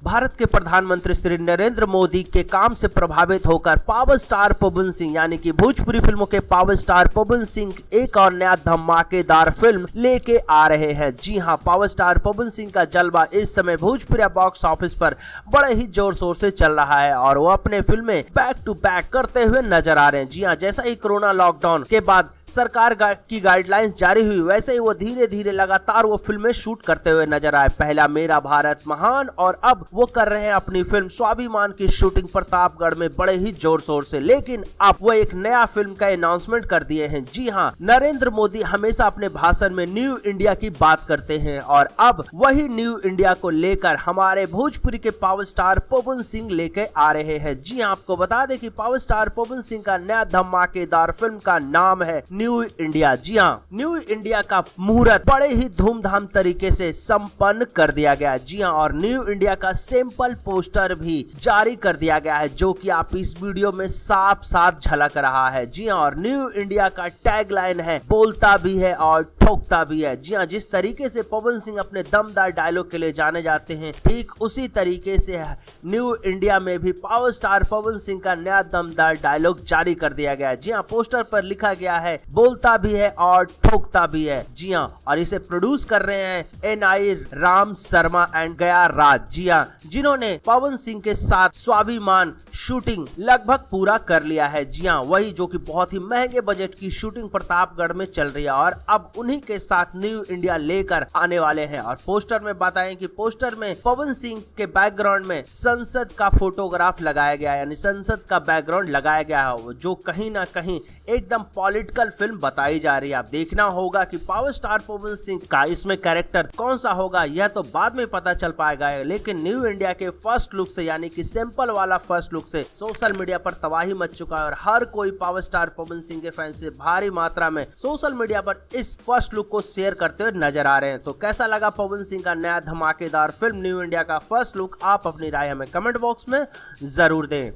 भारत के प्रधानमंत्री श्री नरेंद्र मोदी के काम से प्रभावित होकर पावर स्टार पवन सिंह यानी कि भोजपुरी फिल्मों के पावर स्टार पवन सिंह एक और नया धमाकेदार फिल्म लेके आ रहे हैं। जी हां, पावर स्टार पवन सिंह का जलवा इस समय भोजपुरी बॉक्स ऑफिस पर बड़े ही जोर शोर से चल रहा है और वो अपने फिल्में बैक टू बैक करते हुए नजर आ रहे हैं। जी हां, जैसा ही कोरोना लॉकडाउन के बाद सरकार की गाइडलाइंस जारी हुई, वैसे ही वो धीरे धीरे लगातार वो फिल्में शूट करते हुए नजर आए। पहला मेरा भारत महान और अब वो कर रहे हैं अपनी फिल्म स्वाभिमान की शूटिंग प्रतापगढ़ में बड़े ही जोर शोर से। लेकिन अब वो एक नया फिल्म का अनाउंसमेंट कर दिए हैं। जी हाँ, नरेंद्र मोदी हमेशा अपने भाषण में न्यू इंडिया की बात करते हैं और अब वही न्यू इंडिया को लेकर हमारे भोजपुरी के पावर स्टार पवन सिंह लेके आ रहे हैं। जी हाँ, आपको बता दें कि पावर स्टार पवन सिंह का नया धमाकेदार फिल्म का नाम है न्यू इंडिया। जी हाँ, न्यू इंडिया का मुहूर्त बड़े ही धूमधाम तरीके से संपन्न कर दिया गया। जी हाँ, और न्यू इंडिया का सैंपल पोस्टर भी जारी कर दिया गया है जो कि आप इस वीडियो में साफ साफ झलक रहा है। जी हाँ, और न्यू इंडिया का टैगलाइन है बोलता भी है और ठोकता भी है। जी हाँ, जिस तरीके से पवन सिंह अपने दमदार डायलॉग के लिए जाने जाते हैं, ठीक उसी तरीके से न्यू इंडिया में भी पावर स्टार पवन सिंह का नया दमदार डायलॉग जारी कर दिया गया है। जी हाँ, पोस्टर पर लिखा गया है बोलता भी है और ठोकता भी है। जी हाँ, और इसे प्रोड्यूस कर रहे हैं NI राम शर्मा एंड गया राज। जी हाँ, जिन्होंने पवन सिंह के साथ स्वाभिमान शूटिंग लगभग पूरा कर लिया है। जी हाँ, वही जो कि बहुत ही महंगे बजट की शूटिंग प्रतापगढ़ में चल रही है और अब उन्हीं के साथ न्यू इंडिया लेकर आने वाले हैं। और पोस्टर में बताएं कि पोस्टर में पवन सिंह के बैकग्राउंड में संसद का फोटोग्राफ लगाया गया है, यानी संसद का बैकग्राउंड लगाया गया है जो कहीं ना कहीं एकदम पॉलिटिकल फिल्म बताई जा रही है। आप देखना होगा कि पावर स्टार पवन सिंह का इसमें कैरेक्टर कौन सा होगा यह तो बाद में पता चल पाएगा, लेकिन न्यू इंडिया के फर्स्ट लुक से यानी कि सैंपल वाला फर्स्ट लुक से सोशल मीडिया पर तबाही मच चुका है और हर कोई पावर स्टार पवन सिंह के फैंस से भारी मात्रा में सोशल मीडिया पर इस फर्स्ट लुक को शेयर करते हुए नजर आ रहे हैं। तो कैसा लगा पवन सिंह का नया धमाकेदार फिल्म न्यू इंडिया का फर्स्ट लुक? आप अपनी राय हमें कमेंट बॉक्स में जरूर दें।